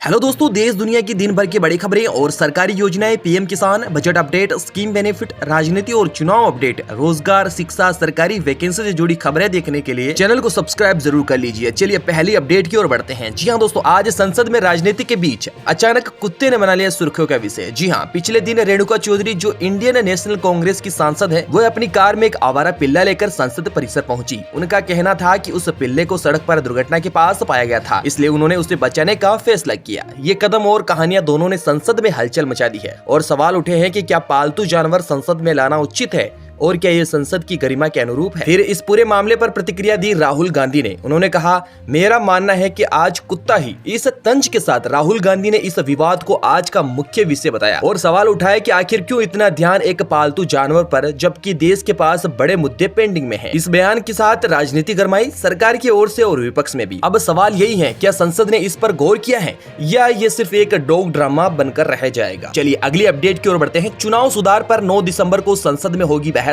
Hello दोस्तों, देश दुनिया की दिन भर की बड़ी खबरें और सरकारी योजनाएं, पीएम किसान, बजट अपडेट, स्कीम बेनिफिट, राजनीति और चुनाव अपडेट, रोजगार, शिक्षा, सरकारी वैकेंसी से जुड़ी खबरें देखने के लिए चैनल को सब्सक्राइब जरूर कर लीजिए। चलिए पहली अपडेट की ओर बढ़ते हैं। जी हां दोस्तों, आज संसद में राजनीति के बीच अचानक कुत्ते ने बना लिया सुर्खियों का विषय। जी हां, पिछले दिन रेणुका चौधरी, जो इंडियन नेशनल कांग्रेस की सांसद है, वो अपनी कार में एक आवारा पिल्ला लेकर संसद परिसर पहुंची। उनका कहना था कि उस पिल्ले को सड़क पर दुर्घटना के पास पाया गया था, इसलिए उन्होंने उसे बचाने का फैसला किया। ये कदम और कहानियां दोनों ने संसद में हलचल मचा दी है और सवाल उठे हैं कि क्या पालतू जानवर संसद में लाना उचित है और क्या ये संसद की गरिमा के अनुरूप है। फिर इस पूरे मामले पर प्रतिक्रिया दी राहुल गांधी ने। उन्होंने कहा, मेरा मानना है कि आज कुत्ता ही। इस तंज के साथ राहुल गांधी ने इस विवाद को आज का मुख्य विषय बताया और सवाल उठाया कि आखिर क्यों इतना ध्यान एक पालतू जानवर पर, जबकि देश के पास बड़े मुद्दे पेंडिंग में है। इस बयान के साथ राजनीति गरमाई सरकार की ओर से और विपक्ष में भी। अब सवाल यही है, क्या संसद ने इस पर गौर किया है या ये सिर्फ एक डॉग ड्रामा बनकर रह जाएगा। चलिए अगली अपडेट की ओर बढ़ते हैं। चुनाव सुधार पर 9 दिसंबर को संसद में होगी बहस,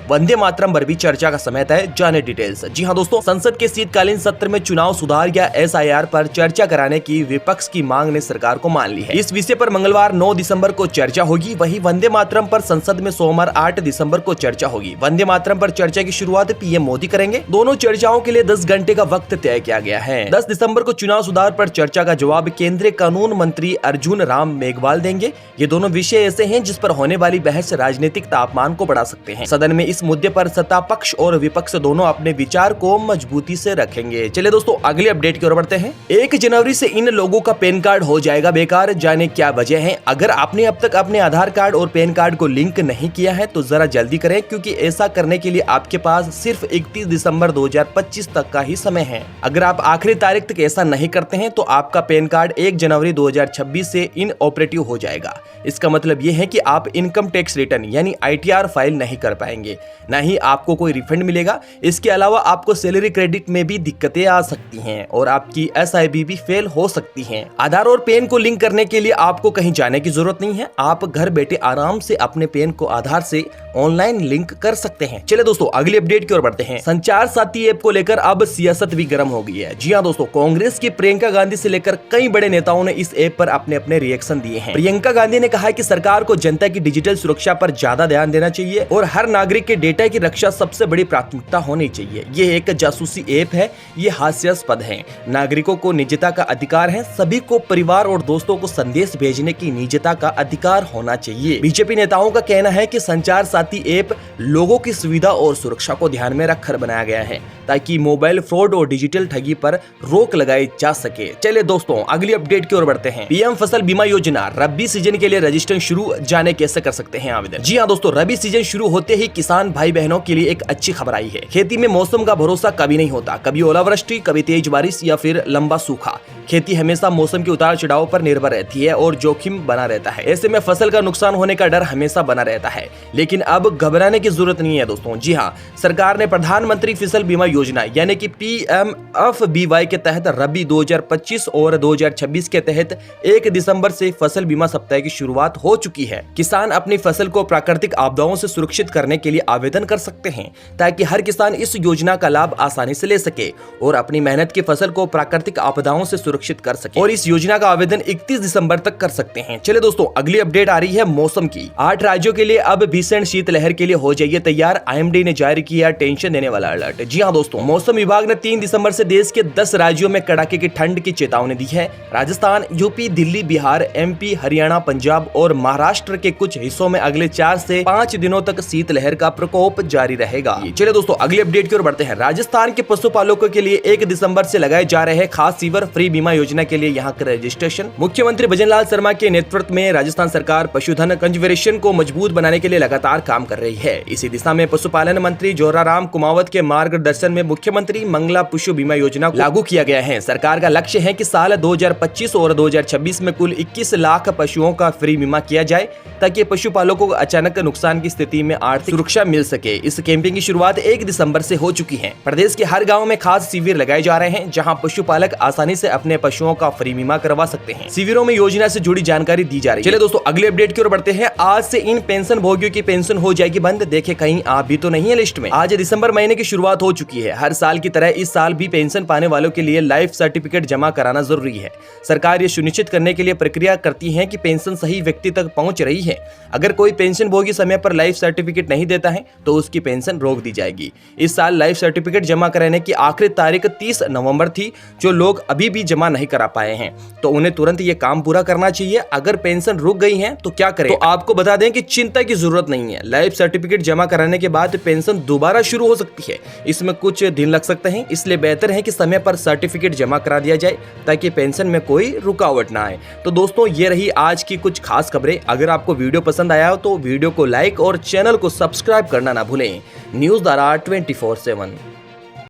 वंदे मातरम पर भी चर्चा का समय तय, जाने डिटेल्स। जी हां दोस्तों, संसद के शीतकालीन सत्र में चुनाव सुधार या एसआईआर पर चर्चा कराने की विपक्ष की मांग ने सरकार को मान ली है। इस विषय पर मंगलवार 9 दिसंबर को चर्चा होगी। वहीं वंदे मातरम पर संसद में सोमवार 8 दिसंबर को चर्चा होगी। वंदे मातरम पर चर्चा की शुरुआत पीएम मोदी करेंगे। दोनों चर्चाओं के लिए 10 घंटे का वक्त तय किया गया है। 10 दिसंबर को चुनाव सुधार पर चर्चा का जवाब केंद्रीय कानून मंत्री अर्जुन राम मेघवाल देंगे। ये दोनों विषय ऐसे हैं जिस पर होने वाली बहस राजनीतिक तापमान को बढ़ा सकते हैं। सदन में इस मुद्दे पर सत्ता पक्ष और विपक्ष दोनों अपने विचार को मजबूती से रखेंगे। चलिए दोस्तों अगली अपडेट की ओर बढ़ते हैं। 1 जनवरी से इन लोगों का पैन कार्ड हो जाएगा बेकार, जाने क्या वजह है। अगर आपने अब तक अपने आधार कार्ड और पैन कार्ड को लिंक नहीं किया है तो जरा जल्दी करें, क्योंकि ऐसा करने के लिए आपके पास सिर्फ 31 दिसंबर 2025 तक का ही समय है। अगर आप आखिरी तारीख तक ऐसा नहीं करते हैं तो आपका पैन कार्ड 1 जनवरी 2026 से इनऑपरेटिव हो जाएगा। इसका मतलब ये है कि आप इनकम टैक्स रिटर्न यानी ITR फाइल नहीं कर पाएंगे, न ही आपको कोई रिफंड मिलेगा। इसके अलावा आपको सैलरी क्रेडिट में भी दिक्कतें आ सकती हैं और आपकी SIB भी फेल हो सकती हैं। आधार और पैन को लिंक करने के लिए आपको कहीं जाने की जरूरत नहीं है। आप घर बैठे आराम से अपने पैन को आधार से ऑनलाइन लिंक कर सकते हैं। चलिए दोस्तों अगली अपडेट की ओर बढ़ते हैं। संचार साथी ऐप को लेकर अब सियासत भी गर्म हो गई है। जी हां दोस्तों, कांग्रेस की प्रियंका गांधी से लेकर कई बड़े नेताओं ने इस ऐप पर अपने अपने रिएक्शन दिए हैं। प्रियंका गांधी ने कहा कि सरकार को जनता की डिजिटल सुरक्षा पर ज्यादा ध्यान देना चाहिए और हर नागरिक के डेटा की रक्षा सबसे बड़ी प्राथमिकता होनी चाहिए। ये एक जासूसी ऐप है, ये हास्यास्पद है। नागरिकों को निजता का अधिकार है। सभी को परिवार और दोस्तों को संदेश भेजने की निजता का अधिकार होना चाहिए। बीजेपी नेताओं का कहना है कि संचार साथी ऐप लोगों की सुविधा और सुरक्षा को ध्यान में रखकर बनाया गया है ताकि मोबाइल फ्रॉड और डिजिटल ठगी पर रोक लगाई जा सके। चलिए दोस्तों अगली अपडेट की ओर बढ़ते हैं। पीएम फसल बीमा योजना रबी सीजन के लिए रजिस्ट्रेशन शुरू, जाने कैसे कर सकते हैं आवेदन। जी हां दोस्तों, रबी सीजन शुरू होते ही किसान भाई बहनों के लिए एक अच्छी खबर आई है। खेती में मौसम का भरोसा कभी नहीं होता, कभी ओलावृष्टि, कभी तेज बारिश या फिर लंबा सूखा। खेती हमेशा मौसम के उतार चढ़ाव पर निर्भर रहती है और जोखिम बना रहता है। ऐसे में फसल का नुकसान होने का डर हमेशा बना रहता है, लेकिन अब घबराने की जरूरत नहीं है दोस्तों। जी हां, सरकार ने प्रधानमंत्री फसल बीमा योजना यानी कि PMFBY के तहत रबी 2025 और 2026 के तहत 1 दिसंबर से फसल बीमा सप्ताह की शुरुआत हो चुकी है। किसान अपनी फसल को प्राकृतिक आपदाओं से सुरक्षित करने के लिए आवेदन कर सकते हैं ताकि हर किसान इस योजना का लाभ आसानी से ले सके और अपनी मेहनत की फसल को प्राकृतिक आपदाओं से सुरक्षित कर सके। और इस योजना का आवेदन 31 दिसंबर तक कर सकते हैं। चलिए दोस्तों अगली अपडेट आ रही है मौसम की। 8 राज्यों के लिए अब भीषण शीतलहर के लिए हो जाइए तैयार, IMD ने जारी किया टेंशन देने वाला अलर्ट। जी हां दोस्तों, मौसम विभाग ने 3 दिसंबर से देश के 10 राज्यों में कड़ाके की ठंड की चेतावनी दी है। राजस्थान, यूपी, दिल्ली, बिहार, MP, हरियाणा, पंजाब और महाराष्ट्र के कुछ हिस्सों में अगले 4 से 5 दिनों तक शीतलहर का प्रकोप जारी रहेगा। चलिए दोस्तों अगली अपडेट की ओर बढ़ते हैं। राजस्थान के पशुपालकों के लिए 1 दिसंबर से लगाए जा रहे खास फीवर फ्री बीमा योजना के लिए यहाँ कर रजिस्ट्रेशन। मुख्यमंत्री भजनलाल शर्मा के नेतृत्व में राजस्थान सरकार पशुधन कंजर्वेशन को मजबूत बनाने के लिए लगातार काम कर रही है। इसी दिशा में पशुपालन मंत्री जोराराम कुमावत के मार्गदर्शन में मुख्यमंत्री मंगला पशु बीमा योजना को लागू किया गया है। सरकार का लक्ष्य है कि साल 2025 और 2026 में कुल 21 लाख पशुओं का फ्री बीमा किया जाए ताकि पशुपालकों को अचानक नुकसान की स्थिति में आर्थिक सुरक्षा मिल सके। इस कैंपिंग की शुरुआत 1 दिसंबर से हो चुकी है। प्रदेश के हर गाँव में खास शिविर लगाए जा रहे हैं, जहाँ पशुपालक आसानी से अपने पशुओं का फ्री बीमा करवा सकते हैं। शिविरों में योजना से जुड़ी जानकारी दी जा रही है। चलिए दोस्तों, अगले अपडेट की ओर बढ़ते हैं। आज से इन पेंशन भोगियों की पेंशन हो जाएगी बंद। देखे कहीं आप भी तो नहीं है लिस्ट में। आज दिसंबर महीने की शुरुआत हो चुकी है। हर साल की तरह इस साल भी पेंशन पाने वालों के लिए लाइफ सर्टिफिकेट जमा कराना जरूरी है। सरकार ये सुनिश्चित करने के लिए प्रक्रिया करती है कि पेंशन सही व्यक्ति तक पहुंच रही है। अगर कोई पेंशन भोगी समय पर लाइफ सर्टिफिकेट नहीं देता है तो उसकी पेंशन रोक दी जाएगी। इस साल लाइफ सर्टिफिकेट जमा कराने की आखिरी तारीख 30 नवंबर थी। जो लोग अभी भी जमा नहीं करा पाए हैं तो उन्हें तुरंत ये काम पूरा करना चाहिए। अगर पेंशन रुक गई है तो क्या करें? तो आपको बता दें कि चिंता की जरूरत नहीं है। लाइफ सर्टिफिकेट जमा कराने के बाद पेंशन दोबारा शुरू हो सकती है। इसमें कुछ दिन लग सकते हैं, इसलिए बेहतर है कि समय पर सर्टिफिकेट जमा करा दिया जाए ताकि पेंशन में कोई रुकावट ना आए। तो दोस्तों, ये रही आज की कुछ खास खबरें। अगर आपको वीडियो पसंद आया हो तो वीडियो को लाइक और चैनल को सब्सक्राइब करना ना भूलें। न्यूज़ धारा 24/7।